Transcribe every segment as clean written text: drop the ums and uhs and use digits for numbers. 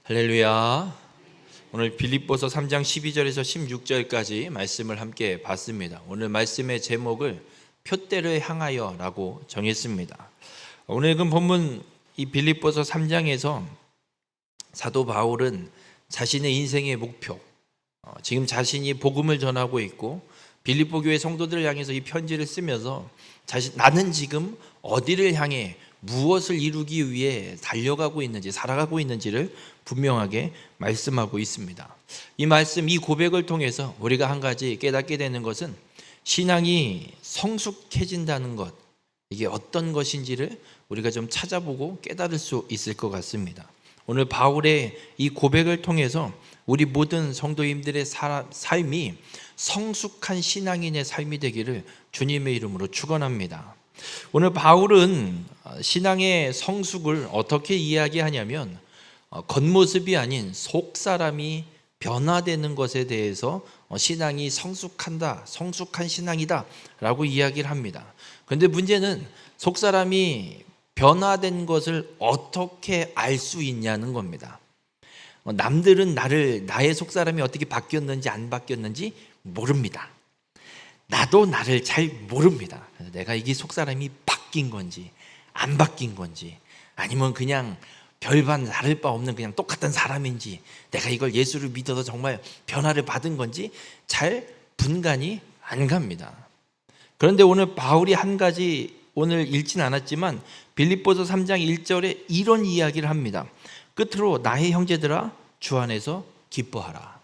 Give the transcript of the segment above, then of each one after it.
할렐루야. 오늘 빌립보서 3장 12절에서 16절까지 말씀을 함께 봤습니다. 오늘 말씀의 제목을 표대를 향하여라고 정했습니다. 오늘 읽은 본문 이 빌립보서 3장에서 사도 바울은 자신의 인생의 목표, 지금 자신이 복음을 전하고 있고 빌립보 교회 성도들을 향해서 이 편지를 쓰면서 나는 지금 어디를 향해 무엇을 이루기 위해 달려가고 있는지, 살아가고 있는지를 분명하게 말씀하고 있습니다. 이 말씀, 이 고백을 통해서 우리가 한 가지 깨닫게 되는 것은 신앙이 성숙해진다는 것, 이게 어떤 것인지를 우리가 좀 찾아보고 깨달을 수 있을 것 같습니다. 오늘 바울의 이 고백을 통해서 우리 모든 성도님들의 삶이 성숙한 신앙인의 삶이 되기를 주님의 이름으로 축원합니다. 오늘 바울은 신앙의 성숙을 어떻게 이야기하냐면 겉모습이 아닌 속사람이 변화되는 것에 대해서 신앙이 성숙한다, 성숙한 신앙이다 라고 이야기를 합니다. 그런데 문제는 속사람이 변화된 것을 어떻게 알 수 있냐는 겁니다. 남들은 나의 속사람이 어떻게 바뀌었는지 안 바뀌었는지 모릅니다. 나도 나를 잘 모릅니다. 내가 이게 속사람이 바뀐 건지 안 바뀐 건지, 아니면 그냥 별반 다를 바 없는 그냥 똑같은 사람인지, 내가 이걸 예수를 믿어서 정말 변화를 받은 건지 잘 분간이 안 갑니다. 그런데 오늘 바울이 한 가지, 오늘 읽진 않았지만 빌립보서 3장 1절에 이런 이야기를 합니다. 끝으로 나의 형제들아 주 안에서 기뻐하라.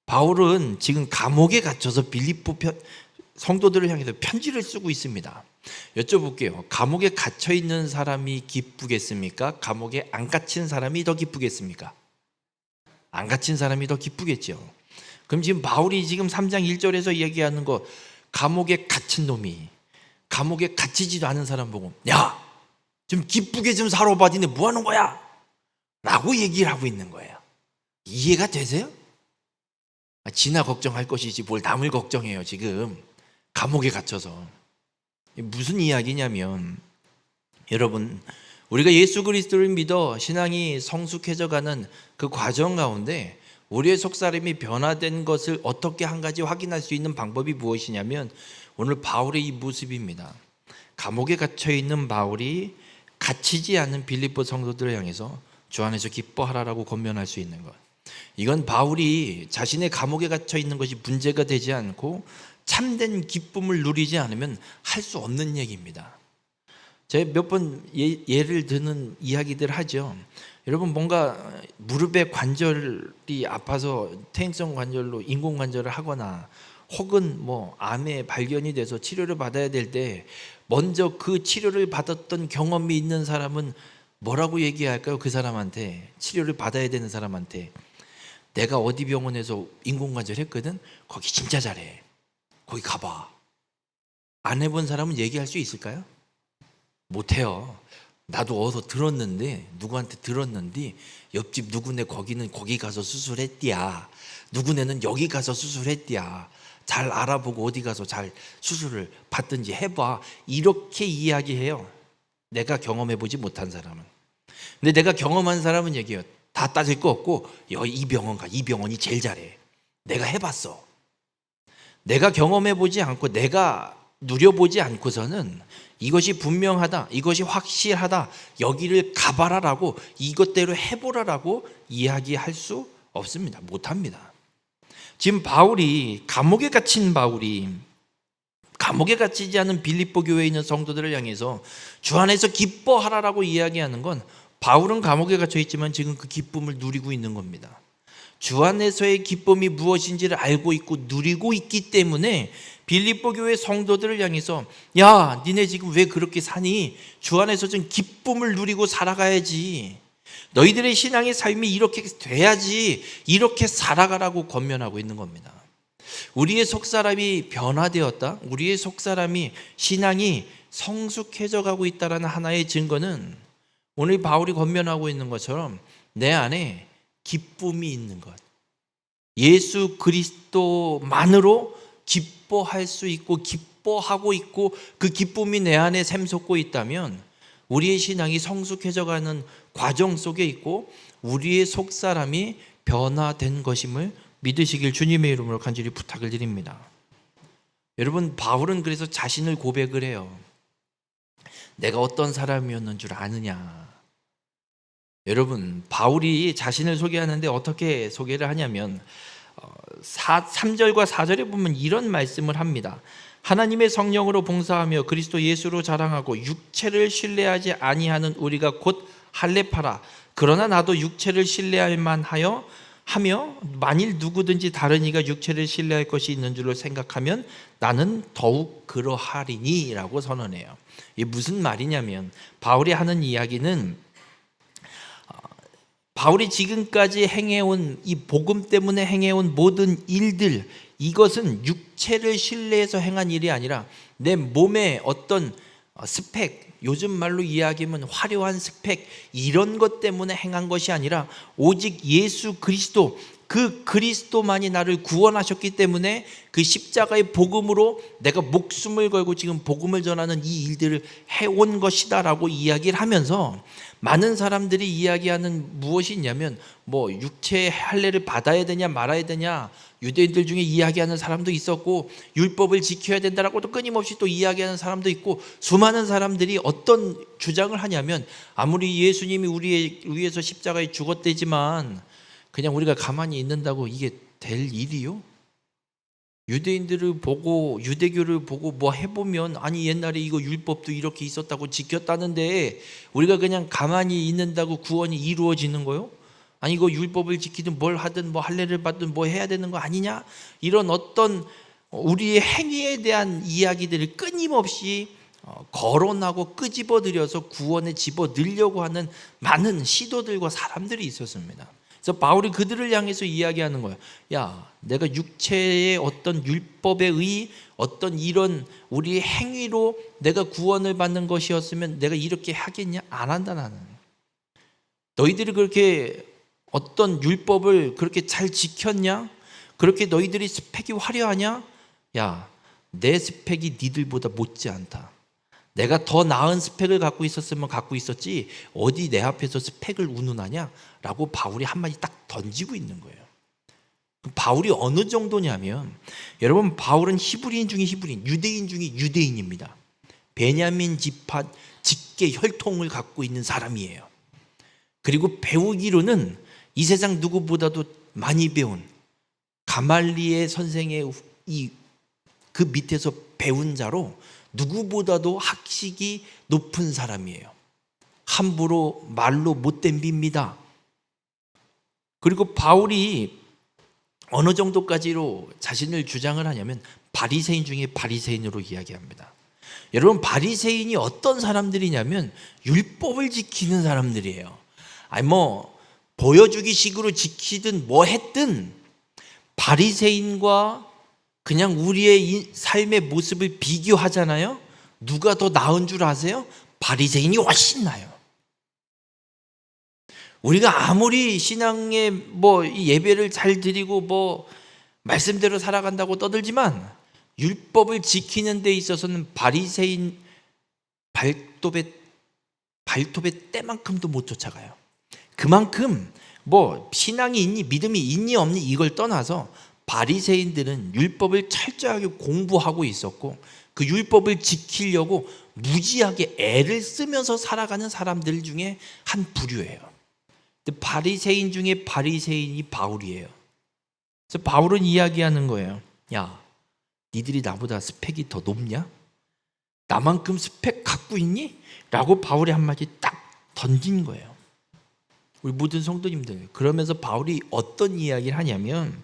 바울은 지금 감옥에 갇혀서 빌립보 성도들을 향해서 편지를 쓰고 있습니다. 여쭤볼게요. 감옥에 갇혀 있는 사람이 기쁘겠습니까? 감옥에 안 갇힌 사람이 더 기쁘겠습니까? 안 갇힌 사람이 더 기쁘겠죠. 그럼 지금 바울이 지금 3장 1절에서 얘기하는 거, 감옥에 갇힌 놈이 감옥에 갇히지도 않은 사람 보고 야, 좀 기쁘게 좀 살아봐, 니네 뭐 하는 거야? 라고 얘기를 하고 있는 거예요. 이해가 되세요? 지나 걱정할 것이지 뭘 남을 걱정해요. 지금 감옥에 갇혀서. 무슨 이야기냐면, 여러분, 우리가 예수 그리스도를 믿어 신앙이 성숙해져가는 그 과정 가운데 우리의 속사람이 변화된 것을 어떻게 한 가지 확인할 수 있는 방법이 무엇이냐면 오늘 바울의 이 모습입니다. 감옥에 갇혀있는 바울이 갇히지 않은 빌립보 성도들을 향해서 주 안에서 기뻐하라라고 권면할 수 있는 것, 이건 바울이 자신의 감옥에 갇혀 있는 것이 문제가 되지 않고 참된 기쁨을 누리지 않으면 할 수 없는 얘기입니다. 제가 몇 번 예를 드는 이야기들 하죠. 여러분, 뭔가 무릎에 관절이 아파서 퇴행성 관절로 인공관절을 하거나 혹은 암에 발견이 돼서 치료를 받아야 될 때 먼저 그 치료를 받았던 경험이 있는 사람은 뭐라고 얘기할까요? 그 사람한테, 치료를 받아야 되는 사람한테, 내가 어디 병원에서 인공관절 했거든? 거기 진짜 잘해. 거기 가봐. 안 해본 사람은 얘기할 수 있을까요? 못해요. 나도 어디서 들었는데, 누구한테 들었는데 옆집 누구네 거기는 거기 가서 수술했디야, 누구네는 여기 가서 수술했디야, 잘 알아보고 어디 가서 잘 수술을 받든지 해봐, 이렇게 이야기해요. 내가 경험해보지 못한 사람은. 근데 내가 경험한 사람은 얘기해요. 다 따질 거 없고 이 병원 가, 이 병원이 제일 잘해. 내가 해봤어. 내가 경험해보지 않고 내가 누려보지 않고서는 이것이 분명하다, 이것이 확실하다, 여기를 가봐라라고, 이것대로 해보라라고 이야기할 수 없습니다. 못합니다. 지금 바울이, 감옥에 갇힌 바울이 감옥에 갇히지 않은 빌립보 교회에 있는 성도들을 향해서 주 안에서 기뻐하라라고 이야기하는 건, 바울은 감옥에 갇혀 있지만 지금 그 기쁨을 누리고 있는 겁니다. 주 안에서의 기쁨이 무엇인지를 알고 있고 누리고 있기 때문에 빌립보 교회 성도들을 향해서 야, 니네 지금 왜 그렇게 사니? 주 안에서 좀 기쁨을 누리고 살아가야지. 너희들의 신앙의 삶이 이렇게 돼야지. 이렇게 살아가라고 권면하고 있는 겁니다. 우리의 속사람이 변화되었다, 우리의 속사람이, 신앙이 성숙해져 가고 있다는 하나의 증거는 오늘 바울이 권면하고 있는 것처럼 내 안에 기쁨이 있는 것, 예수 그리스도만으로 기뻐할 수 있고 기뻐하고 있고 그 기쁨이 내 안에 샘솟고 있다면 우리의 신앙이 성숙해져가는 과정 속에 있고 우리의 속사람이 변화된 것임을 믿으시길 주님의 이름으로 간절히 부탁을 드립니다. 여러분, 바울은 그래서 자신을 고백을 해요. 내가 어떤 사람이었는 줄 아느냐. 여러분, 바울이 자신을 소개하는데 어떻게 소개를 하냐면 3절과 4절에 보면 이런 말씀을 합니다. 하나님의 성령으로 봉사하며 그리스도 예수로 자랑하고 육체를 신뢰하지 아니하는 우리가 곧 할례파라. 그러나 나도 육체를 신뢰할 만하여 하며 만일 누구든지 다른 이가 육체를 신뢰할 것이 있는 줄로 생각하면 나는 더욱 그러하리니 라고 선언해요. 이게 무슨 말이냐면 바울이 하는 이야기는 바울이 지금까지 행해온 이 복음 때문에 행해온 모든 일들, 이것은 육체를 신뢰해서 행한 일이 아니라 내 몸의 어떤 스펙, 요즘 말로 이야기하면 화려한 스펙, 이런 것 때문에 행한 것이 아니라 오직 예수 그리스도, 그 그리스도만이 나를 구원하셨기 때문에 그 십자가의 복음으로 내가 목숨을 걸고 지금 복음을 전하는 이 일들을 해온 것이다 라고 이야기를 하면서, 많은 사람들이 이야기하는 무엇이 있냐면 뭐 육체의 할례를 받아야 되냐 말아야 되냐, 유대인들 중에 이야기하는 사람도 있었고 율법을 지켜야 된다라고 또 끊임없이 또 이야기하는 사람도 있고, 수많은 사람들이 어떤 주장을 하냐면 아무리 예수님이 우리에 의해서 십자가에 죽었대지만 그냥 우리가 가만히 있는다고 이게 될 일이요? 유대인들을 보고 유대교를 보고 뭐 해보면 아니 옛날에 이거 율법도 이렇게 있었다고 지켰다는데 우리가 그냥 가만히 있는다고 구원이 이루어지는 거요? 아니 이거 율법을 지키든 뭘 하든 뭐 할례를 받든 뭐 해야 되는 거 아니냐? 이런 어떤 우리의 행위에 대한 이야기들을 끊임없이 거론하고 끄집어들여서 구원에 집어넣으려고 하는 많은 시도들과 사람들이 있었습니다. 그래서 바울이 그들을 향해서 이야기하는 거예요. 야, 내가 육체의 어떤 율법에 의 어떤 이런 우리의 행위로 내가 구원을 받는 것이었으면 내가 이렇게 하겠냐? 안 한다 나는. 너희들이 그렇게 어떤 율법을 그렇게 잘 지켰냐? 그렇게 너희들이 스펙이 화려하냐? 야, 내 스펙이 니들보다 못지 않다. 내가 더 나은 스펙을 갖고 있었으면 갖고 있었지 어디 내 앞에서 스펙을 운운하냐? 라고 바울이 한마디 딱 던지고 있는 거예요. 바울이 어느 정도냐면, 여러분, 바울은 히브리인 중에 히브리인, 유대인 중에 유대인입니다. 베냐민 지파 직계 혈통을 갖고 있는 사람이에요. 그리고 배우기로는 이 세상 누구보다도 많이 배운 가말리엘 선생의 그 밑에서 배운 자로 누구보다도 학식이 높은 사람이에요. 함부로 말로 못 댐빕니다. 그리고 바울이 어느 정도까지로 자신을 주장을 하냐면 바리새인 중에 바리새인으로 이야기합니다. 여러분, 바리새인이 어떤 사람들이냐면 율법을 지키는 사람들이에요. 아니 뭐 보여주기 식으로 지키든 뭐 했든 바리새인과 그냥 우리의 삶의 모습을 비교하잖아요. 누가 더 나은 줄 아세요? 바리새인이 훨씬 나아요. 우리가 아무리 신앙에 뭐 예배를 잘 드리고 뭐 말씀대로 살아간다고 떠들지만 율법을 지키는 데 있어서는 바리새인 발톱의 때만큼도 못 쫓아가요. 그만큼 뭐 신앙이 있니 믿음이 있니 없니 이걸 떠나서 바리새인들은 율법을 철저하게 공부하고 있었고 그 율법을 지키려고 무지하게 애를 쓰면서 살아가는 사람들 중에 한 부류예요. 근데 바리새인 중에 바리새인이 바울이에요. 그래서 바울은 이야기하는 거예요. 야, 니들이 나보다 스펙이 더 높냐? 나만큼 스펙 갖고 있니? 라고 바울이 한마디 딱 던진 거예요. 우리 모든 성도님들, 그러면서 바울이 어떤 이야기를 하냐면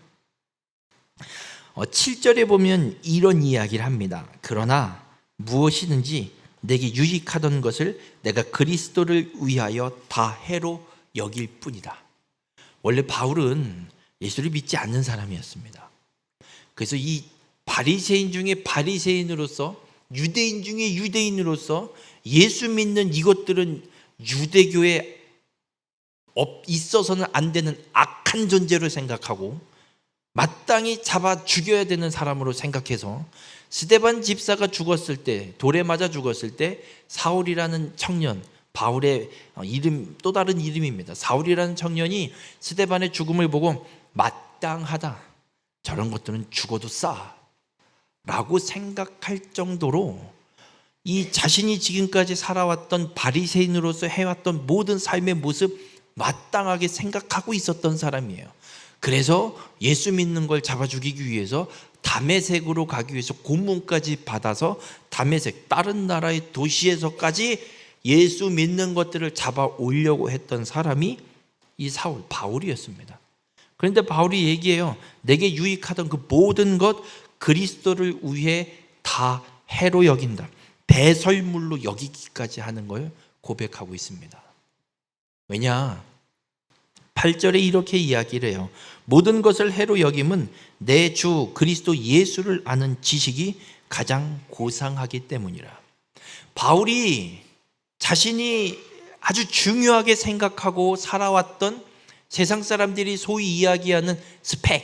7절에 보면 이런 이야기를 합니다. 그러나 무엇이든지 내게 유익하던 것을 내가 그리스도를 위하여 다 해로 여길 뿐이다. 원래 바울은 예수를 믿지 않는 사람이었습니다. 그래서 이 바리새인 중에 바리새인으로서, 유대인 중에 유대인으로서 예수 믿는 이것들은 유대교에 있어서는 안 되는 악한 존재로 생각하고 마땅히 잡아 죽여야 되는 사람으로 생각해서 스데반 집사가 죽었을 때, 돌에 맞아 죽었을 때 사울이라는 청년, 바울의 이름, 또 다른 이름입니다. 사울이라는 청년이 스데반의 죽음을 보고 마땅하다, 저런 것들은 죽어도 싸 라고 생각할 정도로 이 자신이 지금까지 살아왔던 바리새인으로서 해왔던 모든 삶의 모습 마땅하게 생각하고 있었던 사람이에요. 그래서 예수 믿는 걸 잡아 죽이기 위해서 다메섹으로 가기 위해서 고문까지 받아서 다메섹, 다른 나라의 도시에서까지 예수 믿는 것들을 잡아 오려고 했던 사람이 이 사울, 바울이었습니다. 그런데 바울이 얘기해요. 내게 유익하던 그 모든 것 그리스도를 위해 다 해로 여긴다, 배설물로 여기기까지 하는 걸 고백하고 있습니다. 왜냐? 8절에 이렇게 이야기를 해요. 모든 것을 해로 여김은 내 주 그리스도 예수를 아는 지식이 가장 고상하기 때문이라. 바울이 자신이 아주 중요하게 생각하고 살아왔던 세상 사람들이 소위 이야기하는 스펙,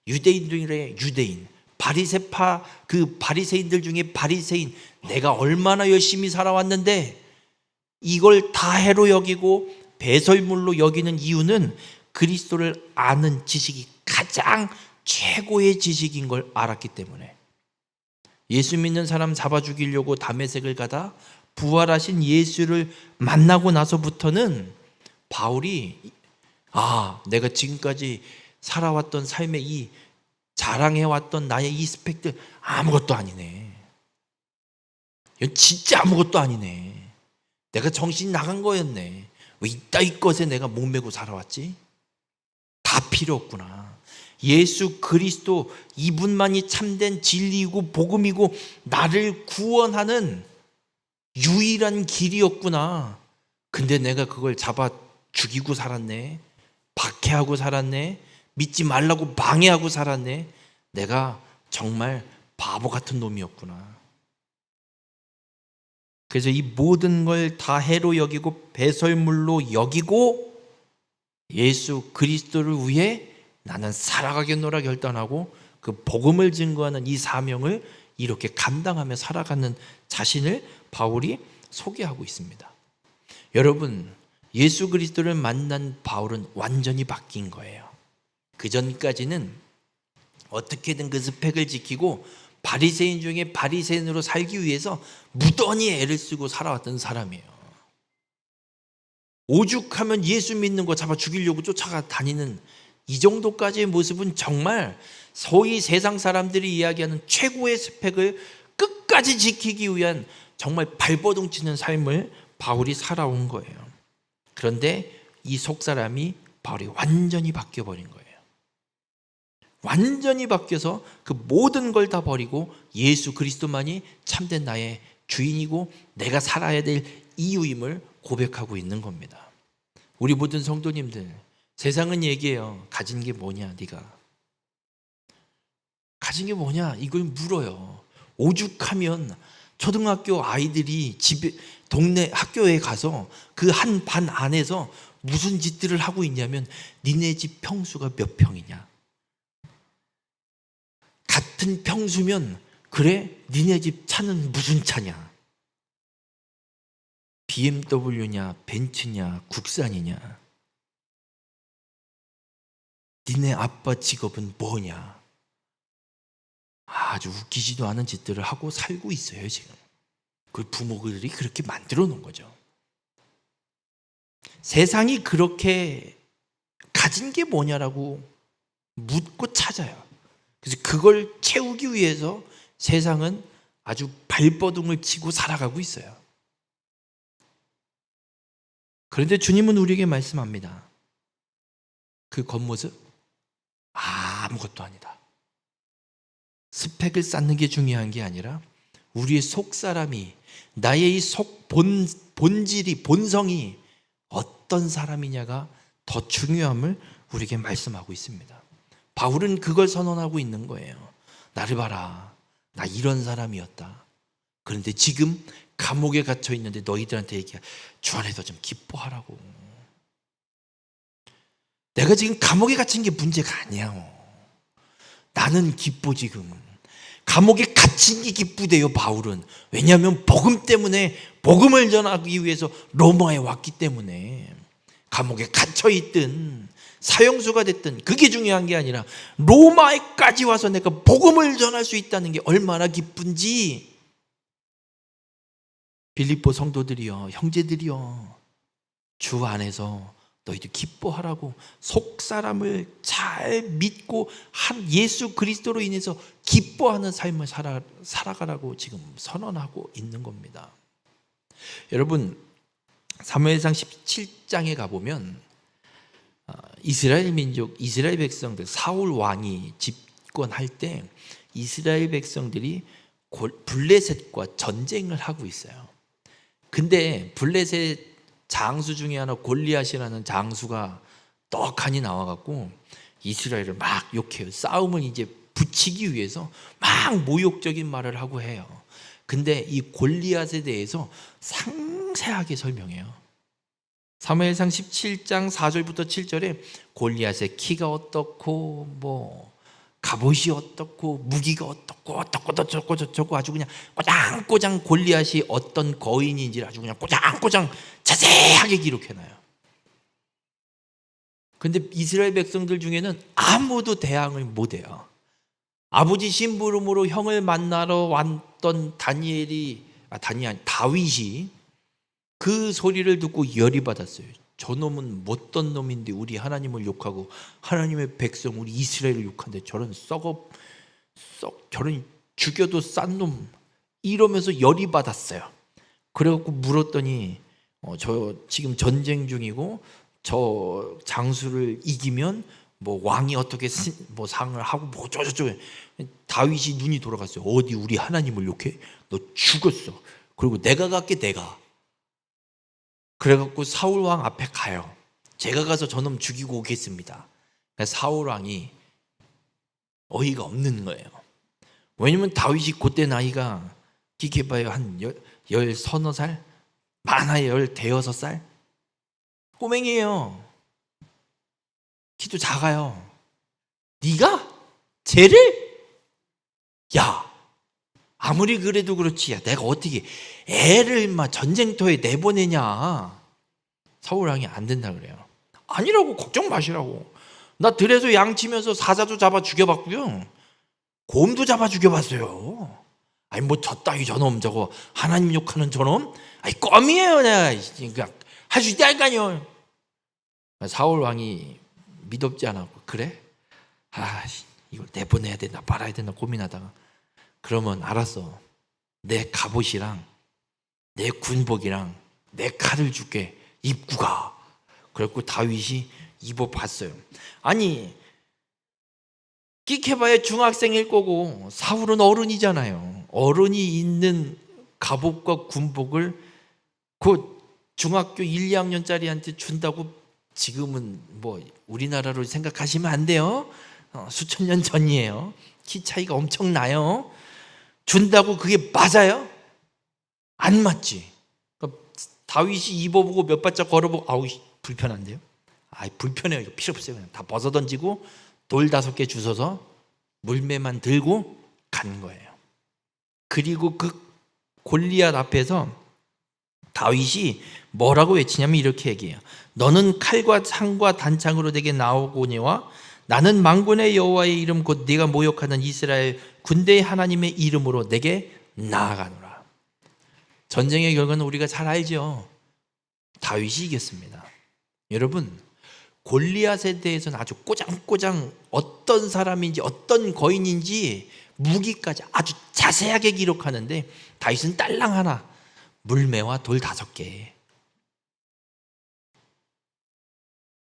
유대인들의 유대인, 바리새파, 그 바리새인들 중에 바리새인, 내가 얼마나 열심히 살아왔는데 이걸 다 해로 여기고 배설물로 여기는 이유는 그리스도를 아는 지식이 가장 최고의 지식인 걸 알았기 때문에. 예수 믿는 사람 잡아 죽이려고 다메섹을 가다 부활하신 예수를 만나고 나서부터는 바울이 내가 지금까지 살아왔던 삶의 이 자랑해왔던 나의 이 스펙들 아무것도 아니네. 이건 진짜 아무것도 아니네. 내가 정신이 나간 거였네. 왜 이따위 것에 내가 목매고 살아왔지? 다 필요 없구나. 예수 그리스도 이분만이 참된 진리이고 복음이고 나를 구원하는 유일한 길이었구나. 근데 내가 그걸 잡아 죽이고 살았네. 박해하고 살았네. 믿지 말라고 방해하고 살았네. 내가 정말 바보 같은 놈이었구나. 그래서 이 모든 걸 다 해로 여기고 배설물로 여기고 예수 그리스도를 위해 나는 살아가겠노라 결단하고 그 복음을 증거하는 이 사명을 이렇게 감당하며 살아가는 자신을 바울이 소개하고 있습니다. 여러분, 예수 그리스도를 만난 바울은 완전히 바뀐 거예요. 그 전까지는 어떻게든 그 스펙을 지키고 바리새인 중에 바리새인으로 살기 위해서 무던히 애를 쓰고 살아왔던 사람이에요. 오죽하면 예수 믿는 거 잡아 죽이려고 쫓아다니는 이 정도까지의 모습은 정말 소위 세상 사람들이 이야기하는 최고의 스펙을 끝까지 지키기 위한 정말 발버둥 치는 삶을 바울이 살아온 거예요. 그런데 이 속사람이 바울이 완전히 바뀌어버린 거예요. 완전히 바뀌어서 그 모든 걸 다 버리고 예수 그리스도만이 참된 나의 주인이고 내가 살아야 될 이유임을 고백하고 있는 겁니다. 우리 모든 성도님들, 세상은 얘기해요. 가진 게 뭐냐 네가? 가진 게 뭐냐 이걸 물어요. 오죽하면 초등학교 아이들이 집에 동네 학교에 가서 그 한 반 안에서 무슨 짓들을 하고 있냐면 니네 집 평수가 몇 평이냐? 같은 평수면 그래? 니네 집 차는 무슨 차냐? BMW냐 벤츠냐 국산이냐? 니네 아빠 직업은 뭐냐? 아주 웃기지도 않은 짓들을 하고 살고 있어요 지금. 그 부모들이 그렇게 만들어 놓은 거죠. 세상이 그렇게 가진 게 뭐냐라고 묻고 찾아요. 그래서 그걸 채우기 위해서 세상은 아주 발버둥을 치고 살아가고 있어요. 그런데 주님은 우리에게 말씀합니다. 그 겉모습 아무것도 아니다. 스펙을 쌓는 게 중요한 게 아니라 우리의 속사람이, 나의 이 속 본질이, 본성이 어떤 사람이냐가 더 중요함을 우리에게 말씀하고 있습니다. 바울은 그걸 선언하고 있는 거예요. 나를 봐라. 나 이런 사람이었다. 그런데 지금 감옥에 갇혀 있는데 너희들한테 얘기해. 주 안에서 좀 기뻐하라고. 내가 지금 감옥에 갇힌 게 문제가 아니야. 나는 기뻐 지금. 감옥에 갇힌 게 기쁘대요, 바울은. 왜냐하면 복음 때문에, 복음을 전하기 위해서 로마에 왔기 때문에. 감옥에 갇혀있든 사형수가 됐든 그게 중요한 게 아니라 로마에까지 와서 내가 복음을 전할 수 있다는 게 얼마나 기쁜지. 빌립보 성도들이여, 형제들이여, 주 안에서 너희도 기뻐하라고, 속 사람을 잘 믿고 한 예수 그리스도로 인해서 기뻐하는 삶을 살아가라고 지금 선언하고 있는 겁니다. 여러분, 사무엘상 17장에 가보면 이스라엘 민족, 이스라엘 백성들, 사울 왕이 집권할 때 이스라엘 백성들이 블레셋과 전쟁을 하고 있어요. 근데 블레셋 장수 중에 하나 골리앗이라는 장수가 떡하니 나와갖고 이스라엘을 막 욕해요. 싸움을 이제 붙이기 위해서 막 모욕적인 말을 하고 해요. 근데 이 골리앗에 대해서 상세하게 설명해요. 사무엘상 17장 4절부터 7절에 골리앗의 키가 어떻고 뭐 갑옷이 어떻고 무기가 어떻고 저쩌고 아주 그냥 꼬장꼬장 골리앗이 어떤 거인인지를 아주 그냥 꼬장꼬장 자세하게 기록해놔요. 근데 이스라엘 백성들 중에는 아무도 대항을 못해요. 아버지 심부름으로 형을 만나러 왔던 다윗이 그 소리를 듣고 열이 받았어요. 저놈은 못된 놈인데 우리 하나님을 욕하고 하나님의 백성 우리 이스라엘을 욕하는데 저런 저런 죽여도 싼 놈, 이러면서 열이 받았어요. 그래갖고 물었더니 저 지금 전쟁 중이고 저 장수를 이기면 뭐 왕이 어떻게 뭐 상을 하고 뭐 저저저. 다윗이 눈이 돌아갔어요. 어디 우리 하나님을 욕해? 너 죽었어. 그리고 내가 갈게, 내가. 그래갖고 사울 왕 앞에 가요. 제가 가서 저놈 죽이고 오겠습니다. 사울 왕이 어이가 없는 거예요. 왜냐면 다윗이 그때 나이가 기켜봐요 한 10서너 살? 많아야 15살? 꼬맹이에요. 키도 작아요. 네가? 쟤를? 야, 아무리 그래도 그렇지, 야, 내가 어떻게 애를 막 전쟁터에 내보내냐. 사울 왕이 안 된다 그래요. 아니라고, 걱정 마시라고. 나 들에서 양치면서 사자도 잡아 죽여봤고요, 곰도 잡아 죽여봤어요. 아니 뭐 저 따위 저놈, 저거 하나님 욕하는 저놈, 아니 껌이에요. 내가 그러니까 할 수 있다니까요. 사울 왕이 믿었지 않았고, 그래? 이걸 내보내야 되나 말아야 되나 고민하다가, 그러면 알았어, 내 갑옷이랑 내 군복이랑 내 칼을 줄게, 입고 가. 그래갖고 다윗이 입어봤어요. 아니 끼케봐야 중학생일 거고 사울은 어른이잖아요. 어른이 있는 갑옷과 군복을 그 중학교 1, 2학년짜리한테 준다고 지금은 뭐 우리나라로 생각하시면 안 돼요. 수천 년 전이에요. 키 차이가 엄청나요. 준다고 그게 맞아요? 안 맞지. 그러니까 다윗이 입어보고 몇 발짝 걸어보고 아우 불편한데요? 불편해요. 필요 없어요. 그냥 다 벗어던지고 돌 5개 주워서 물매만 들고 간 거예요. 그리고 그 골리앗 앞에서 다윗이 뭐라고 외치냐면 이렇게 얘기해요. 너는 칼과 창과 단창으로 내게 나오거니와 나는 만군의 여호와의 이름 곧 네가 모욕하는 이스라엘 군대의 하나님의 이름으로 내게 나아가노라. 전쟁의 결과는 우리가 잘 알죠. 다윗이 이겼습니다. 여러분, 골리앗에 대해서는 아주 꼬장꼬장 어떤 사람인지 어떤 거인인지 무기까지 아주 자세하게 기록하는데 다윗은 딸랑 하나, 물매와 돌 5개.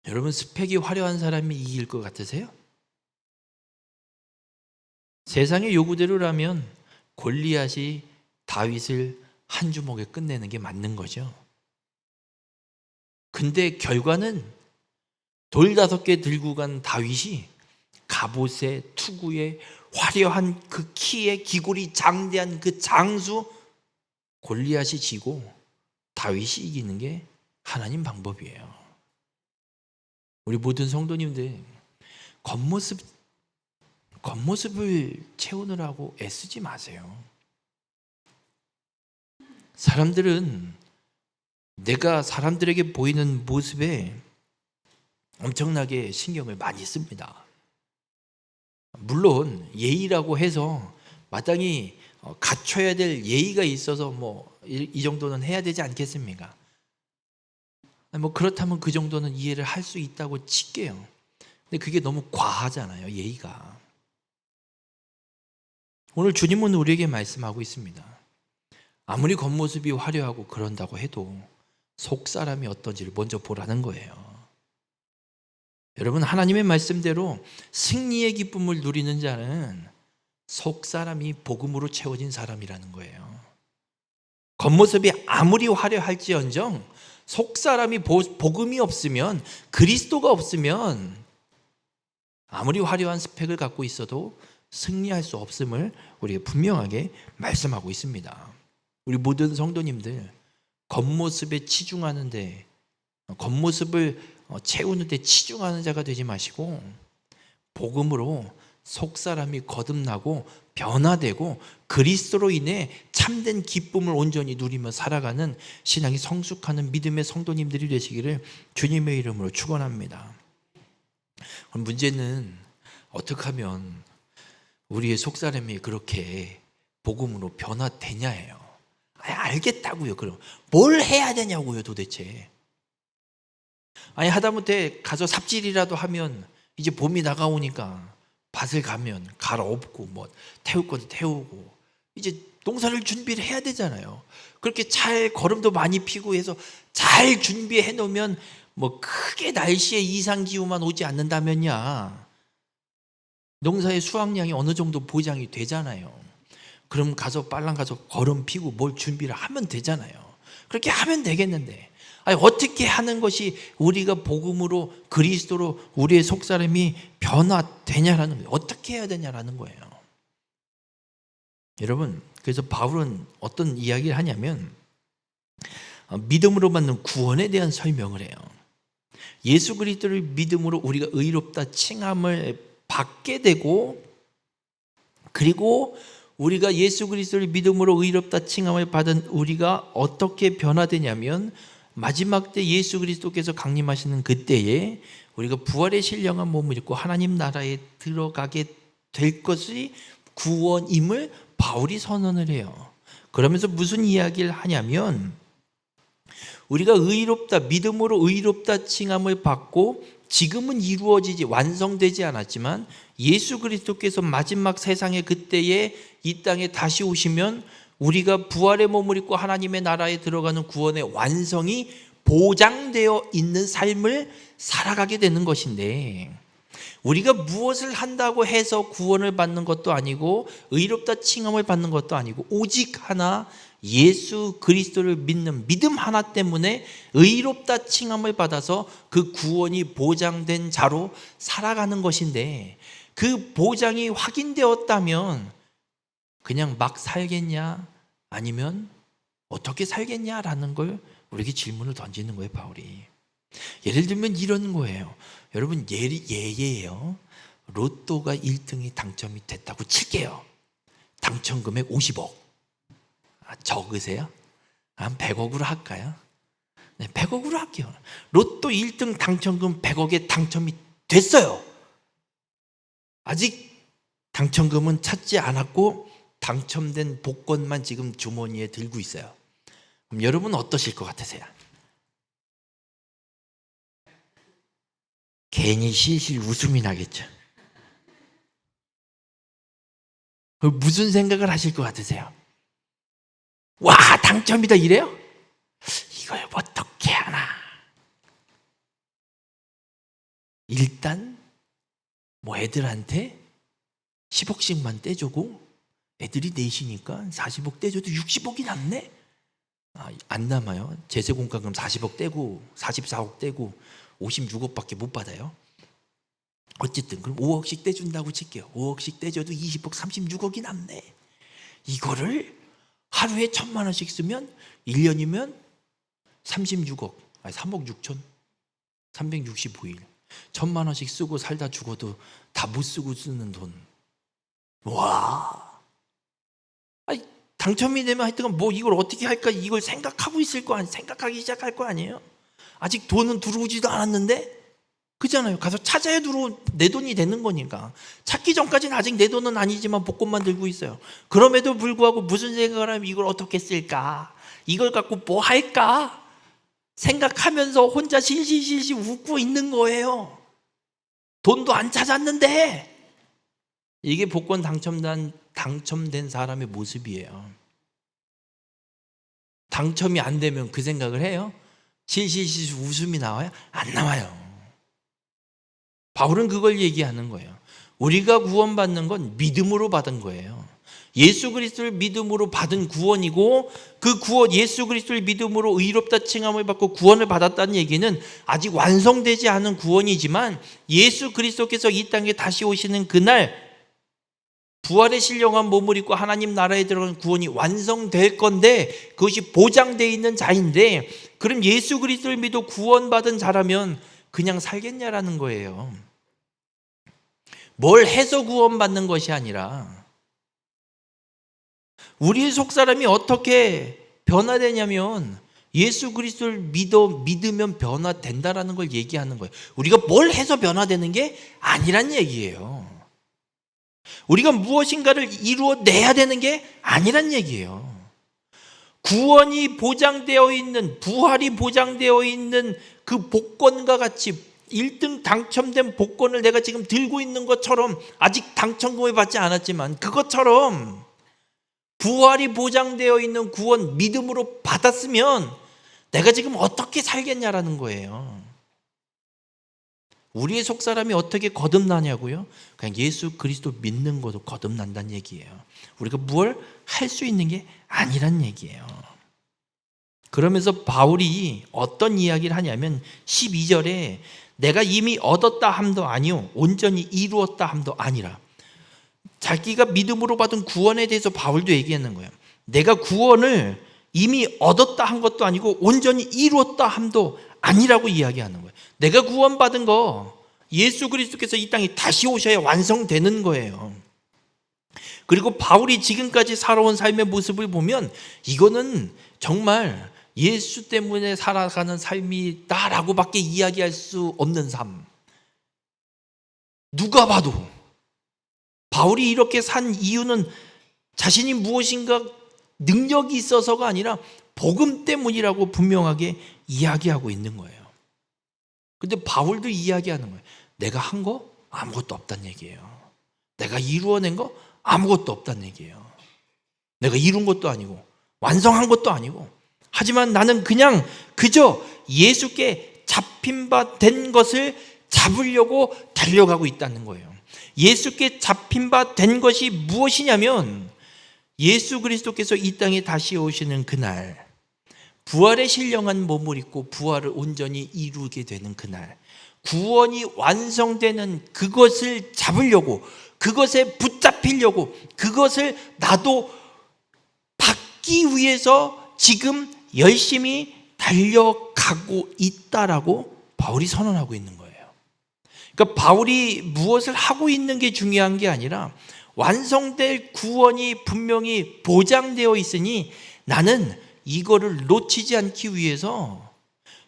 여러분, 스펙이 화려한 사람이 이길 것 같으세요? 세상의 요구대로라면 골리앗이 다윗을 한 주먹에 끝내는 게 맞는 거죠. 근데 결과는 돌 5개 들고 간 다윗이 갑옷에 투구에 화려한 그 키에 기골이 장대한 그 장수 골리앗이 지고 다윗이 이기는 게 하나님 방법이에요. 우리 모든 성도님들 겉모습 겉모습을 채우느라고 애쓰지 마세요. 사람들은 내가 사람들에게 보이는 모습에 엄청나게 신경을 많이 씁니다. 물론 예의라고 해서 마땅히 갖춰야 될 예의가 있어서 이 정도는 해야 되지 않겠습니까? 그렇다면 그 정도는 이해를 할 수 있다고 칠게요. 근데 그게 너무 과하잖아요, 예의가. 오늘 주님은 우리에게 말씀하고 있습니다. 아무리 겉모습이 화려하고 그런다고 해도 속 사람이 어떤지를 먼저 보라는 거예요. 여러분, 하나님의 말씀대로 승리의 기쁨을 누리는 자는 속 사람이 복음으로 채워진 사람이라는 거예요. 겉모습이 아무리 화려할지언정 속 사람이 복음이 없으면, 그리스도가 없으면 아무리 화려한 스펙을 갖고 있어도 승리할 수 없음을 우리가 분명하게 말씀하고 있습니다. 우리 모든 성도님들, 겉모습에 치중하는데, 겉모습을 채우는데 치중하는 자가 되지 마시고 복음으로 속 사람이 거듭나고 변화되고 그리스도로 인해 참된 기쁨을 온전히 누리며 살아가는 신앙이 성숙하는 믿음의 성도님들이 되시기를 주님의 이름으로 축원합니다. 문제는 어떻게 하면 우리의 속 사람이 그렇게 복음으로 변화되냐예요. 알겠다고요. 그럼 뭘 해야 되냐고요, 도대체. 하다못해 가서 삽질이라도 하면 이제 봄이 다가오니까 밭을 가면 갈아엎고 태울 것도 태우고 이제 농사를 준비를 해야 되잖아요. 그렇게 잘 거름도 많이 피고 해서 잘 준비해 놓으면 크게 날씨에 이상 기후만 오지 않는다면야 농사의 수확량이 어느 정도 보장이 되잖아요. 그럼 빨랑 가서 거름 피고 뭘 준비를 하면 되잖아요. 그렇게 하면 되겠는데 어떻게 하는 것이 우리가 복음으로 그리스도로 우리의 속사람이 변화되냐라는 거예요. 어떻게 해야 되냐라는 거예요. 여러분, 그래서 바울은 어떤 이야기를 하냐면 믿음으로 받는 구원에 대한 설명을 해요. 예수 그리스도를 믿음으로 우리가 의롭다 칭함을 받게 되고, 그리고 우리가 예수 그리스도를 믿음으로 의롭다 칭함을 받은 우리가 어떻게 변화되냐면 마지막 때 예수 그리스도께서 강림하시는 그때에 우리가 부활의 신령한 몸을 입고 하나님 나라에 들어가게 될 것이 구원임을 바울이 선언을 해요. 그러면서 무슨 이야기를 하냐면 우리가 의롭다, 믿음으로 의롭다 칭함을 받고 지금은 이루어지지 완성되지 않았지만 예수 그리스도께서 마지막 세상의 그때에 이 땅에 다시 오시면 우리가 부활의 몸을 입고 하나님의 나라에 들어가는 구원의 완성이 보장되어 있는 삶을 살아가게 되는 것인데, 우리가 무엇을 한다고 해서 구원을 받는 것도 아니고 의롭다 칭함을 받는 것도 아니고 오직 하나 예수 그리스도를 믿는 믿음 하나 때문에 의롭다 칭함을 받아서 그 구원이 보장된 자로 살아가는 것인데, 그 보장이 확인되었다면 그냥 막 살겠냐 아니면 어떻게 살겠냐라는 걸 우리에게 질문을 던지는 거예요, 바울이. 예를 들면 이런 거예요. 여러분, 예예요. 로또가 1등이 당첨이 됐다고 칠게요. 당첨 금액 50억. 적으세요? 한 100억으로 할까요? 네, 100억으로 할게요. 로또 1등 당첨금 100억에 당첨이 됐어요. 아직 당첨금은 찾지 않았고 당첨된 복권만 지금 주머니에 들고 있어요. 그럼 여러분 어떠실 것 같으세요? 괜히 실실 웃음이 나겠죠. 무슨 생각을 하실 것 같으세요? 와, 당첨이다 이래요? 이걸 어떻게 하나? 일단 애들한테 10억씩만 떼주고 애들이 넷이니까 40억 떼줘도 60억이 남네? 안 남아요. 제세공과금 40억 떼고 44억 떼고 56억밖에 못 받아요. 어쨌든 그럼 5억씩 떼준다고 칠게요. 5억씩 떼줘도 20억 36억이 남네. 이거를 하루에 1,000만 원씩 쓰면 1년이면 36억, 3억 6천 365일 1,000만 원씩 쓰고 살다 죽어도 다 못 쓰고 쓰는 돈, 와, 아니, 당첨이 되면 하여튼 뭐 이걸 어떻게 할까 이걸 생각하고 있을 거 아니에요. 생각하기 시작할 거 아니에요. 아직 돈은 들어오지도 않았는데, 그잖아요. 가서 찾아야 내 돈이 되는 거니까. 찾기 전까지는 아직 내 돈은 아니지만 복권만 들고 있어요. 그럼에도 불구하고 무슨 생각을 하면 이걸 어떻게 쓸까? 이걸 갖고 뭐 할까? 생각하면서 혼자 실실실실 웃고 있는 거예요. 돈도 안 찾았는데. 이게 복권 당첨된 사람의 모습이에요. 당첨이 안 되면 그 생각을 해요? 실실실 웃음이 나와요? 안 나와요. 바울은 그걸 얘기하는 거예요. 우리가 구원받는 건 믿음으로 받은 거예요. 예수 그리스도를 믿음으로 받은 구원이고, 그 구원, 예수 그리스도를 믿음으로 의롭다 칭함을 받고 구원을 받았다는 얘기는 아직 완성되지 않은 구원이지만, 예수 그리스도께서 이 땅에 다시 오시는 그날 부활의 신령한 몸을 입고 하나님 나라에 들어가는 구원이 완성될 건데, 그것이 보장되어 있는 자인데, 그럼 예수 그리스도를 믿어 구원받은 자라면 그냥 살겠냐라는 거예요. 뭘 해서 구원받는 것이 아니라, 우리의 속사람이 어떻게 변화되냐면 예수 그리스도를 믿으면 변화된다라는 걸 얘기하는 거예요. 우리가 뭘 해서 변화되는 게 아니란 얘기예요. 우리가 무엇인가를 이루어내야 되는 게 아니란 얘기예요. 구원이 보장되어 있는, 부활이 보장되어 있는 그 복권과 같이 1등 당첨된 복권을 내가 지금 들고 있는 것처럼, 아직 당첨금을 받지 않았지만 그것처럼 부활이 보장되어 있는 구원 믿음으로 받았으면 내가 지금 어떻게 살겠냐라는 거예요. 우리의 속사람이 어떻게 거듭나냐고요? 그냥 예수 그리스도 믿는 것도 거듭난다는 얘기예요. 우리가 뭘 할 수 있는 게 아니란 얘기예요. 그러면서 바울이 어떤 이야기를 하냐면 12절에 내가 이미 얻었다 함도 아니요 온전히 이루었다 함도 아니라, 자기가 믿음으로 받은 구원에 대해서 바울도 얘기하는 거예요. 내가 구원을 이미 얻었다 한 것도 아니고 온전히 이루었다 함도 아니라고 이야기하는 거예요. 내가 구원받은 거 예수 그리스도께서 이 땅에 다시 오셔야 완성되는 거예요. 그리고 바울이 지금까지 살아온 삶의 모습을 보면 이거는 정말 예수 때문에 살아가는 삶이다라고밖에 이야기할 수 없는 삶. 누가 봐도 바울이 이렇게 산 이유는 자신이 무엇인가 능력이 있어서가 아니라 복음 때문이라고 분명하게 이야기하고 있는 거예요. 근데 바울도 이야기하는 거예요. 내가 한 거 아무것도 없다는 얘기예요. 내가 이루어낸 거 아무것도 없다는 얘기예요. 내가 이룬 것도 아니고 완성한 것도 아니고, 하지만 나는 그냥 그저 예수께 잡힌 바 된 것을 잡으려고 달려가고 있다는 거예요. 예수께 잡힌 바 된 것이 무엇이냐면, 예수 그리스도께서 이 땅에 다시 오시는 그날, 부활의 신령한 몸을 입고 부활을 온전히 이루게 되는 그날, 구원이 완성되는 그것을 잡으려고, 그것에 붙잡히려고, 그것을 나도 받기 위해서 지금 열심히 달려가고 있다라고 바울이 선언하고 있는 거예요. 그러니까 바울이 무엇을 하고 있는 게 중요한 게 아니라, 완성될 구원이 분명히 보장되어 있으니 나는 이거를 놓치지 않기 위해서,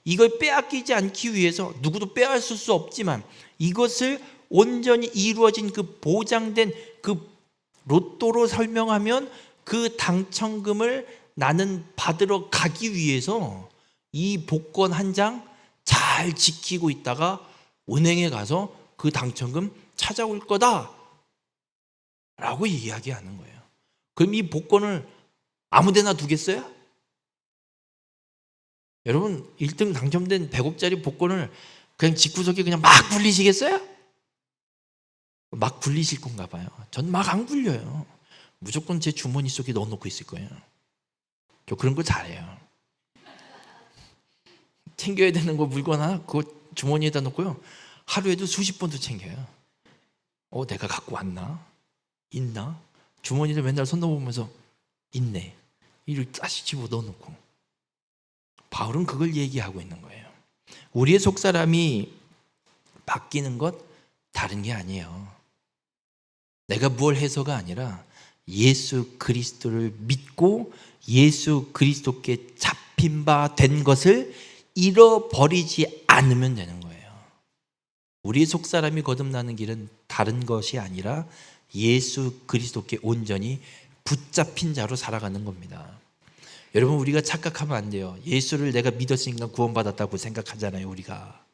이걸 빼앗기지 않기 위해서, 누구도 빼앗을 수 없지만 이것을 온전히 이루어진 그 보장된 그 로또로 설명하면 그 당첨금을 나는 받으러 가기 위해서 이 복권 한 장 잘 지키고 있다가 은행에 가서 그 당첨금 찾아올 거다 라고 이야기하는 거예요. 그럼 이 복권을 아무 데나 두겠어요? 여러분 1등 당첨된 100억짜리 복권을 그냥 집구석에 그냥 막 굴리시겠어요? 막 굴리실 건가 봐요. 전 막 안 굴려요. 무조건 제 주머니 속에 넣어놓고 있을 거예요. 저 그런 거 잘해요. 챙겨야 되는 거 물건 하나 그거 주머니에다 넣고요. 하루에도 수십 번도 챙겨요. 내가 갖고 왔나? 있나? 주머니를 맨날 손 넣어보면서 있네. 이를 다시 집어 넣어놓고. 바울은 그걸 얘기하고 있는 거예요. 우리의 속사람이 바뀌는 것 다른 게 아니에요. 내가 뭘 해서가 아니라 예수 그리스도를 믿고 예수 그리스도께 잡힌 바 된 것을 잃어버리지 않으면 되는 거예요. 우리의 속사람이 거듭나는 길은 다른 것이 아니라 예수 그리스도께 온전히 붙잡힌 자로 살아가는 겁니다. 여러분, 우리가 착각하면 안 돼요. 예수를 내가 믿었으니까 구원받았다고 생각하잖아요, 우리가.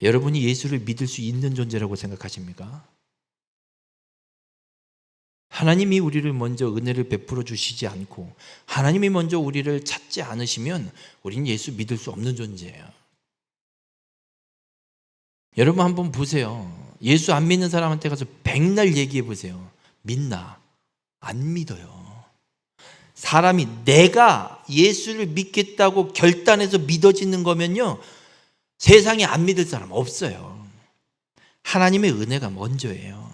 여러분이 예수를 믿을 수 있는 존재라고 생각하십니까? 하나님이 우리를 먼저 은혜를 베풀어 주시지 않고 하나님이 먼저 우리를 찾지 않으시면 우리는 예수 믿을 수 없는 존재예요. 여러분 한번 보세요. 예수 안 믿는 사람한테 가서 백날 얘기해 보세요. 믿나? 안 믿어요. 사람이 내가 예수를 믿겠다고 결단해서 믿어지는 거면요, 세상에 안 믿을 사람 없어요. 하나님의 은혜가 먼저예요.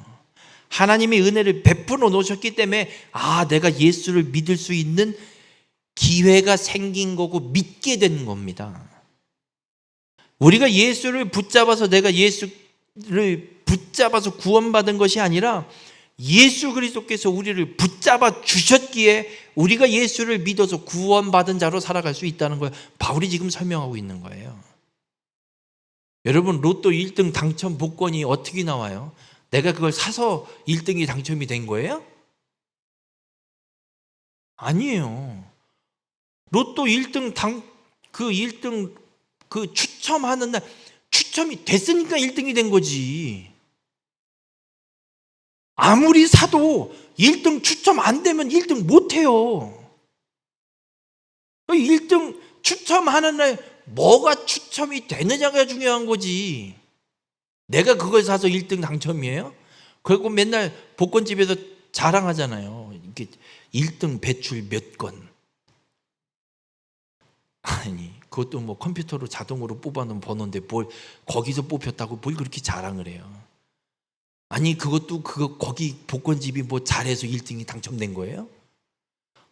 하나님이 은혜를 베풀어 놓으셨기 때문에 내가 예수를 믿을 수 있는 기회가 생긴 거고 믿게 된 겁니다. 우리가 예수를 붙잡아서 내가 예수를 붙잡아서 구원받은 것이 아니라 예수 그리스도께서 우리를 붙잡아 주셨기에 우리가 예수를 믿어서 구원받은 자로 살아갈 수 있다는 거예요. 바울이 지금 설명하고 있는 거예요. 여러분, 로또 1등 당첨 복권이 어떻게 나와요? 내가 그걸 사서 1등이 당첨이 된 거예요? 아니에요. 로또 1등 그 1등 그 추첨하는 날 추첨이 됐으니까 1등이 된 거지. 아무리 사도 1등 추첨 안 되면 1등 못 해요. 1등 추첨하는 날 뭐가 추첨이 되느냐가 중요한 거지. 내가 그걸 사서 1등 당첨이에요? 그리고 맨날 복권집에서 자랑하잖아요. 이게 1등 배출 몇 건. 아니, 그것도 뭐 컴퓨터로 자동으로 뽑아놓은 번호인데 뭘 거기서 뽑혔다고 뭘 그렇게 자랑을 해요. 아니, 그것도 거기 복권집이 뭐 잘해서 1등이 당첨된 거예요?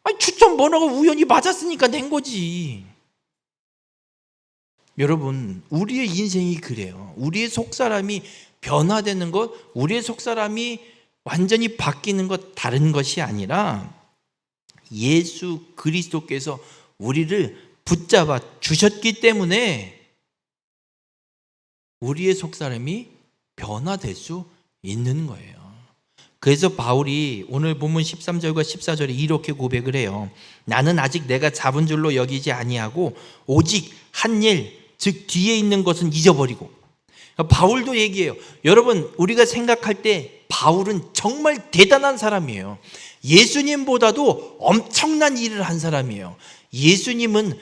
아니, 추첨 번호가 우연히 맞았으니까 낸 거지. 여러분, 우리의 인생이 그래요. 우리의 속사람이 변화되는 것, 우리의 속사람이 완전히 바뀌는 것 다른 것이 아니라 예수 그리스도께서 우리를 붙잡아 주셨기 때문에 우리의 속사람이 변화될 수 있는 거예요. 그래서 바울이 오늘 본문 13절과 14절에 이렇게 고백을 해요. 나는 아직 내가 잡은 줄로 여기지 아니하고 오직 한 일, 즉 뒤에 있는 것은 잊어버리고. 바울도 얘기해요. 여러분, 우리가 생각할 때 바울은 정말 대단한 사람이에요. 예수님보다도 엄청난 일을 한 사람이에요. 예수님은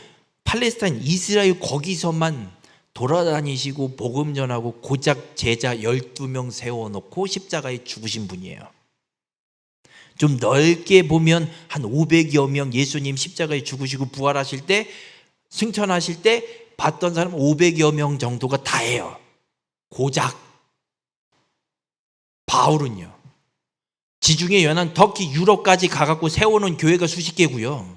팔레스타인 이스라엘 거기서만 돌아다니시고 복음 전하고 고작 제자 12명 세워놓고 십자가에 죽으신 분이에요. 좀 넓게 보면 한 500여 명 예수님 십자가에 죽으시고 부활하실 때, 승천하실 때 봤던 사람 500여 명 정도가 다예요. 고작. 바울은요, 지중해 연안 터키 유럽까지 가갖고 세워놓은 교회가 수십 개고요.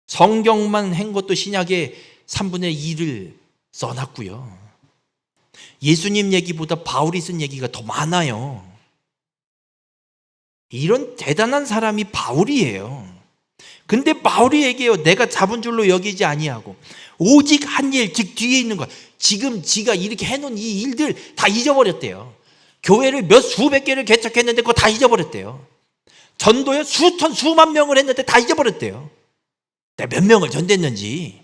성경만 한 것도 신약의 3분의 2를 써놨고요. 예수님 얘기보다 바울이 쓴 얘기가 더 많아요. 이런 대단한 사람이 바울이에요. 근데 바울이 얘기해요. 내가 잡은 줄로 여기지 아니하고 오직 한 일, 즉 뒤에 있는 것. 지금 지가 이렇게 해놓은 이 일들 다 잊어버렸대요. 교회를 몇 수백 개를 개척했는데 그거 다 잊어버렸대요. 전도에 수천 수만 명을 했는데 다 잊어버렸대요. 내가 몇 명을 전도했는지.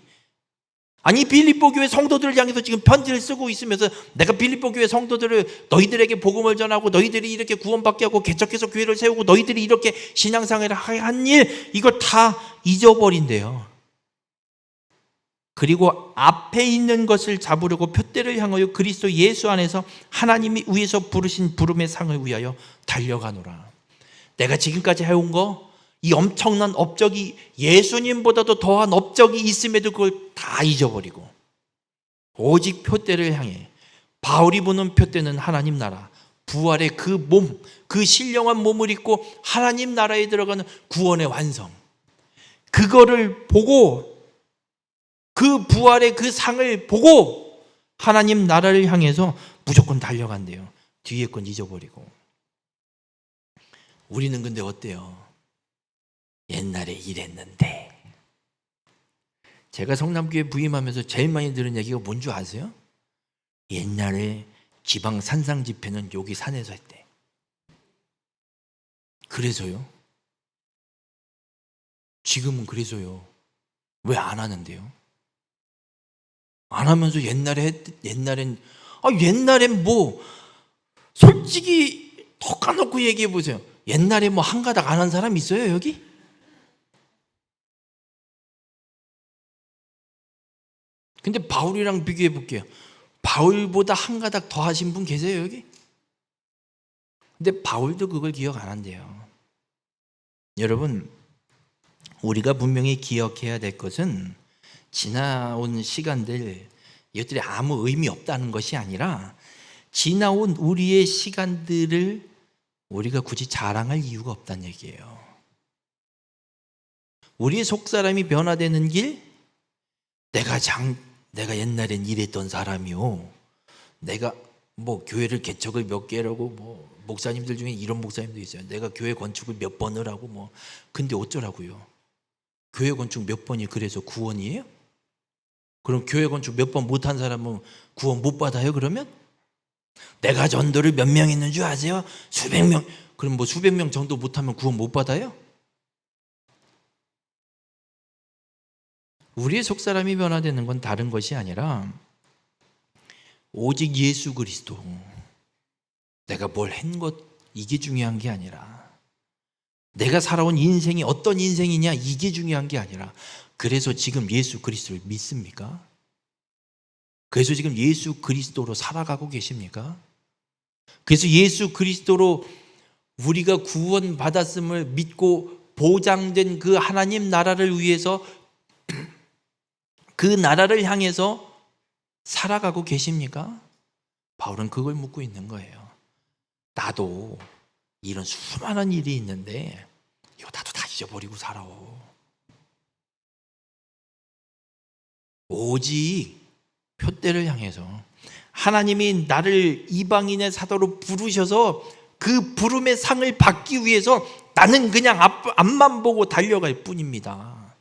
아니, 빌립보 교회 성도들을 향해서 지금 편지를 쓰고 있으면서 내가 빌립보 교회 성도들을 너희들에게 복음을 전하고 너희들이 이렇게 구원받게 하고 개척해서 교회를 세우고 너희들이 이렇게 신앙생활을 한 일, 이걸 다 잊어버린대요. 그리고 앞에 있는 것을 잡으려고 표대를 향하여 그리스도 예수 안에서 하나님이 위에서 부르신 부름의 상을 위하여 달려가노라. 내가 지금까지 해온 거, 이 엄청난 업적이 예수님보다도 더한 업적이 있음에도 그걸 다 잊어버리고 오직 표대를 향해, 바울이 보는 표대는 하나님 나라, 부활의 그 몸, 그 신령한 몸을 입고 하나님 나라에 들어가는 구원의 완성, 그거를 보고, 그 부활의 그 상을 보고 하나님 나라를 향해서 무조건 달려간대요. 뒤에 건 잊어버리고. 우리는 근데 어때요? 옛날에 이랬는데. 제가 성남교회 부임하면서 제일 많이 들은 얘기가 뭔 줄 아세요? 옛날에 지방 산상 집회는 여기 산에서 했대. 그래서요? 지금은 그래서요. 왜 안 하는데요? 안 하면서 옛날엔 뭐 솔직히 더 까놓고 얘기해 보세요. 옛날에 뭐 한 가닥 안 한 사람 있어요, 여기? 근데 바울이랑 비교해 볼게요. 바울보다 한 가닥 더 하신 분 계세요, 여기? 근데 바울도 그걸 기억 안 한대요. 여러분, 우리가 분명히 기억해야 될 것은 지나온 시간들, 이것들이 아무 의미 없다는 것이 아니라 지나온 우리의 시간들을 우리가 굳이 자랑할 이유가 없다는 얘기예요. 우리의 속사람이 변화되는 길, 내가 옛날엔 이랬던 사람이요. 내가 뭐 교회를 개척을 몇 개라고, 뭐 목사님들 중에 이런 목사님도 있어요. 내가 교회 건축을 몇 번을 하고 뭐. 근데 어쩌라고요? 교회 건축 몇 번이 그래서 구원이에요? 그럼 교회 건축 몇 번 못한 사람은 구원 못 받아요, 그러면? 내가 전도를 몇 명 했는 줄 아세요? 수백 명. 그럼 뭐 수백 명 정도 못하면 구원 못 받아요? 우리의 속사람이 변화되는 건 다른 것이 아니라 오직 예수 그리스도, 내가 뭘 한 것, 이게 중요한 게 아니라, 내가 살아온 인생이 어떤 인생이냐, 이게 중요한 게 아니라, 그래서 지금 예수 그리스도를 믿습니까? 그래서 지금 예수 그리스도로 살아가고 계십니까? 그래서 예수 그리스도로 우리가 구원받았음을 믿고 보장된 그 하나님 나라를 위해서, 그 나라를 향해서 살아가고 계십니까? 바울은 그걸 묻고 있는 거예요. 나도 이런 수많은 일이 있는데 이거 나도 다 잊어버리고 살아. 오직 표대를 향해서 하나님이 나를 이방인의 사도로 부르셔서 그 부름의 상을 받기 위해서 나는 그냥 앞만 보고 달려갈 뿐입니다.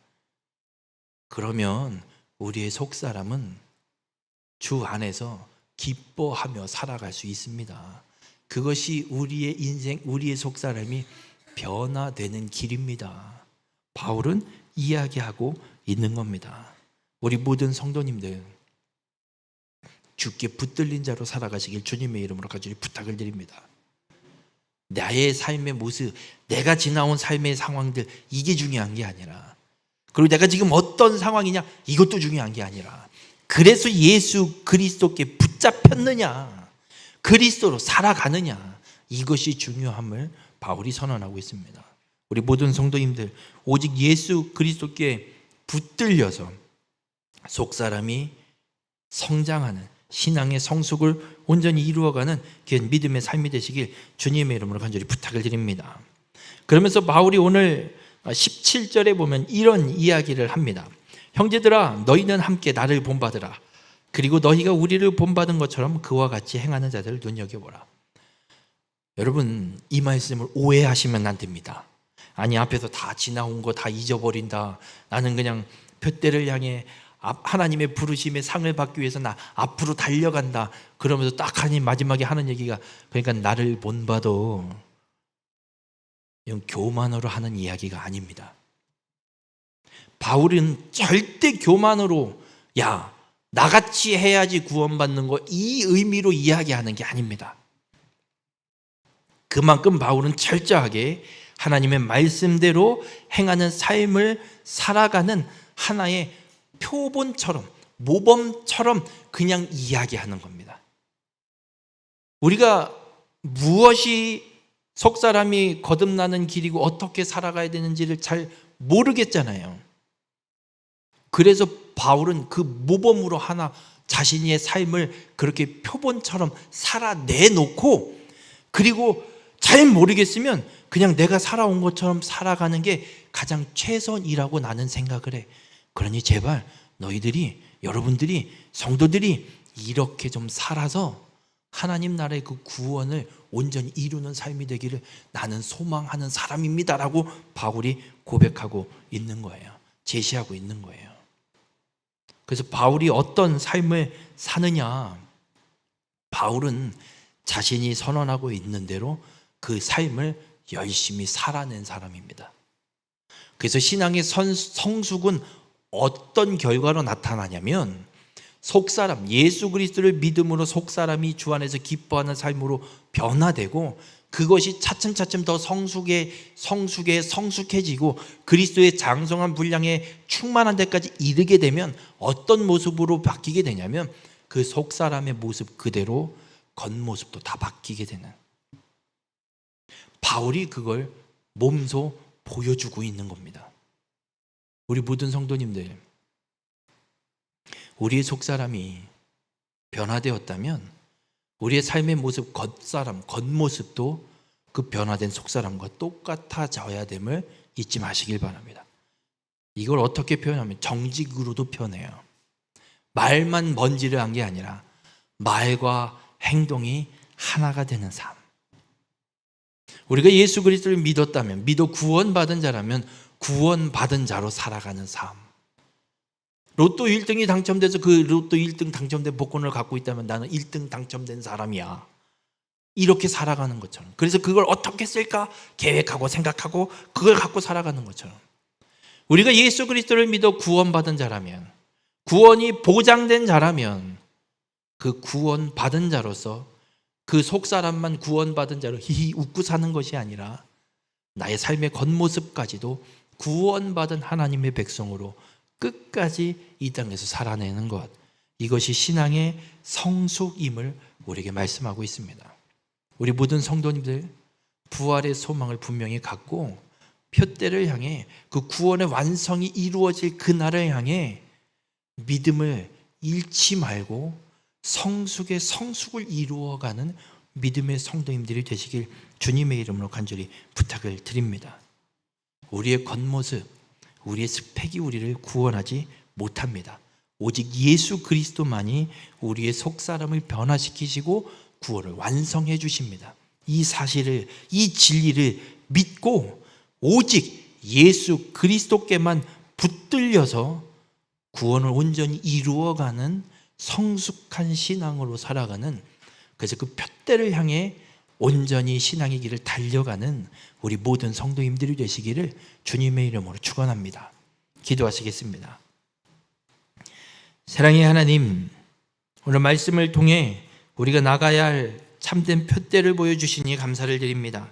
그러면 우리의 속사람은 주 안에서 기뻐하며 살아갈 수 있습니다. 그것이 우리의 인생, 우리의 속사람이 변화되는 길입니다. 바울은 이야기하고 있는 겁니다. 우리 모든 성도님들, 주께 붙들린 자로 살아가시길 주님의 이름으로 간절히 부탁을 드립니다. 나의 삶의 모습, 내가 지나온 삶의 상황들, 이게 중요한 게 아니라, 그리고 내가 지금 어떤 상황이냐, 이것도 중요한 게 아니라, 그래서 예수 그리스도께 붙잡혔느냐, 그리스도로 살아가느냐, 이것이 중요함을 바울이 선언하고 있습니다. 우리 모든 성도님들, 오직 예수 그리스도께 붙들려서 속사람이 성장하는 신앙의 성숙을 온전히 이루어가는 귀한 믿음의 삶이 되시길 주님의 이름으로 간절히 부탁을 드립니다. 그러면서 바울이 오늘 17절에 보면 이런 이야기를 합니다. 형제들아, 너희는 함께 나를 본받으라. 그리고 너희가 우리를 본받은 것처럼 그와 같이 행하는 자들을 눈여겨보라. 여러분, 이 말씀을 오해하시면 안 됩니다. 아니, 앞에서 다 지나온 거 다 잊어버린다, 나는 그냥 표대를 향해 하나님의 부르심의 상을 받기 위해서 나 앞으로 달려간다, 그러면서 딱 하나님 마지막에 하는 얘기가, 그러니까 나를 본받어, 이건 교만으로 하는 이야기가 아닙니다. 바울은 절대 교만으로 야 나같이 해야지 구원받는 거, 이 의미로 이야기하는 게 아닙니다. 그만큼 바울은 철저하게 하나님의 말씀대로 행하는 삶을 살아가는 하나의 표본처럼, 모범처럼 그냥 이야기하는 겁니다. 우리가 무엇이 속사람이 거듭나는 길이고 어떻게 살아가야 되는지를 잘 모르겠잖아요. 그래서 바울은 그 모범으로 하나 자신의 삶을 그렇게 표본처럼 살아내놓고, 그리고 잘 모르겠으면 그냥 내가 살아온 것처럼 살아가는 게 가장 최선이라고 나는 생각을 해. 그러니 제발 너희들이, 여러분들이, 성도들이 이렇게 좀 살아서 하나님 나라의 그 구원을 온전히 이루는 삶이 되기를 나는 소망하는 사람입니다라고 바울이 고백하고 있는 거예요. 제시하고 있는 거예요. 그래서 바울이 어떤 삶을 사느냐, 바울은 자신이 선언하고 있는 대로 그 삶을 열심히 살아낸 사람입니다. 그래서 신앙의 성숙은 어떤 결과로 나타나냐면 속사람, 예수 그리스도를 믿음으로 속사람이 주 안에서 기뻐하는 삶으로 변화되고 그것이 차츰차츰 더 성숙해지고 그리스도의 장성한 분량에 충만한 데까지 이르게 되면 어떤 모습으로 바뀌게 되냐면 그 속사람의 모습 그대로 겉모습도 다 바뀌게 되는, 바울이 그걸 몸소 보여주고 있는 겁니다. 우리 모든 성도님들, 우리의 속사람이 변화되었다면 우리의 삶의 모습, 겉사람, 겉모습도 그 변화된 속사람과 똑같아져야 됨을 잊지 마시길 바랍니다. 이걸 어떻게 표현하면 정직으로도 표현해요. 말만 먼지를 한 게 아니라 말과 행동이 하나가 되는 삶. 우리가 예수 그리스도를 믿었다면, 믿어 구원받은 자라면 구원받은 자로 살아가는 삶. 로또 1등이 당첨돼서 그 로또 1등 당첨된 복권을 갖고 있다면 나는 1등 당첨된 사람이야, 이렇게 살아가는 것처럼. 그래서 그걸 어떻게 쓸까 계획하고 생각하고 그걸 갖고 살아가는 것처럼, 우리가 예수 그리스도를 믿어 구원받은 자라면, 구원이 보장된 자라면 그 구원받은 자로서 그 속사람만 구원받은 자로 히히 웃고 사는 것이 아니라 나의 삶의 겉모습까지도 구원받은 하나님의 백성으로 끝까지 이 땅에서 살아내는 것, 이것이 신앙의 성숙임을 우리에게 말씀하고 있습니다. 우리 모든 성도님들 부활의 소망을 분명히 갖고 표대를 향해, 그 구원의 완성이 이루어질 그날을 향해 믿음을 잃지 말고 성숙의 성숙을 이루어가는 믿음의 성도님들이 되시길 주님의 이름으로 간절히 부탁을 드립니다. 우리의 겉모습, 우리의 스펙이 우리를 구원하지 못합니다. 오직 예수 그리스도만이 우리의 속사람을 변화시키시고 구원을 완성해 주십니다. 이 사실을, 이 진리를 믿고 오직 예수 그리스도께만 붙들려서 구원을 온전히 이루어가는 성숙한 신앙으로 살아가는, 그래서 그 표대를 향해 온전히 신앙의 길을 달려가는 우리 모든 성도님들이 되시기를 주님의 이름으로 축원합니다. 기도하시겠습니다. 사랑의 하나님, 오늘 말씀을 통해 우리가 나가야 할 참된 표대를 보여주시니 감사를 드립니다.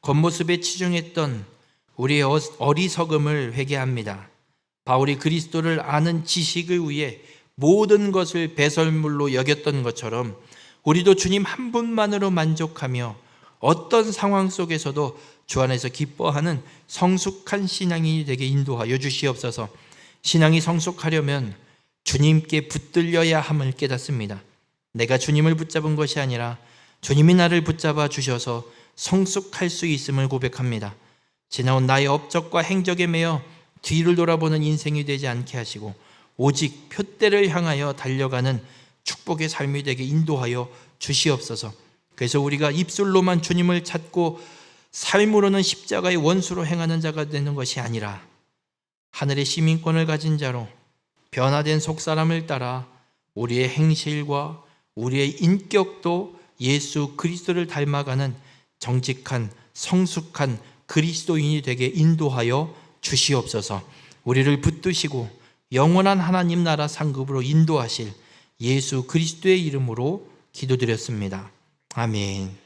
겉모습에 치중했던 우리의 어리석음을 회개합니다. 바울이 그리스도를 아는 지식을 위해 모든 것을 배설물로 여겼던 것처럼 우리도 주님 한 분만으로 만족하며 어떤 상황 속에서도 주 안에서 기뻐하는 성숙한 신앙이 되게 인도하여 주시옵소서. 신앙이 성숙하려면 주님께 붙들려야 함을 깨닫습니다. 내가 주님을 붙잡은 것이 아니라 주님이 나를 붙잡아 주셔서 성숙할 수 있음을 고백합니다. 지나온 나의 업적과 행적에 매여 뒤를 돌아보는 인생이 되지 않게 하시고 오직 표대를 향하여 달려가는 축복의 삶이 되게 인도하여 주시옵소서. 그래서 우리가 입술로만 주님을 찾고 삶으로는 십자가의 원수로 행하는 자가 되는 것이 아니라 하늘의 시민권을 가진 자로 변화된 속사람을 따라 우리의 행실과 우리의 인격도 예수 그리스도를 닮아가는 정직한 성숙한 그리스도인이 되게 인도하여 주시옵소서. 우리를 붙드시고 영원한 하나님 나라 상급으로 인도하실 예수 그리스도의 이름으로 기도드렸습니다. 아멘.